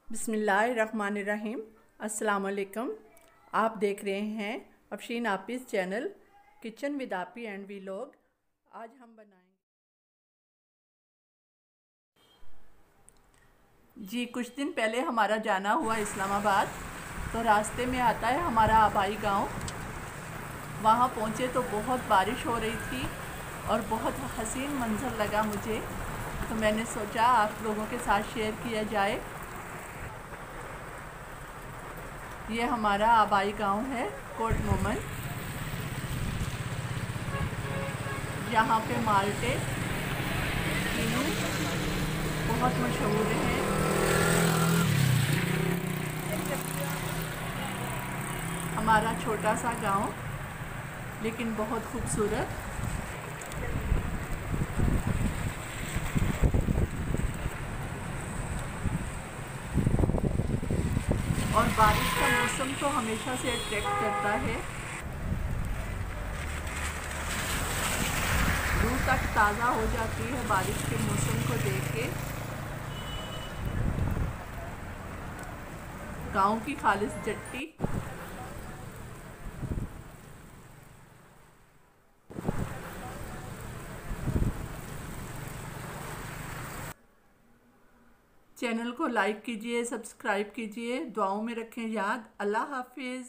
बिस्मिल्लाहिर्रहमानिर्रहीम। अस्सलाम वालेकुम। आप देख रहे हैं Afsheen office channel kitchen with आपी एंड वीलॉग। आज हम बनाएंगे जी। कुछ दिन पहले हमारा जाना हुआ इस्लामाबाद, तो रास्ते में आता है हमारा आबाई गांव। वहां पहुंचे तो बहुत बारिश हो रही थी और बहुत हसीन मंजर लगा मुझे, तो मैंने सोचा आप लोगों के साथ शेयर किया जाए। ये हमारा आबाई गांव है कोट मोमन। यहाँ पे माल्टे किन्नू बहुत मशहूर हैं। हमारा छोटा सा गांव लेकिन बहुत खूबसूरत। और बारिश का मौसम तो हमेशा से अट्रैक्ट करता है। रूह तक ताज़ा हो जाती है बारिश के मौसम को देख के। गांव की खालिस जट्टी। चैनल को लाइक कीजिए, सब्सक्राइब कीजिए, दुआओं में रखें याद। अल्लाह हाफिज़।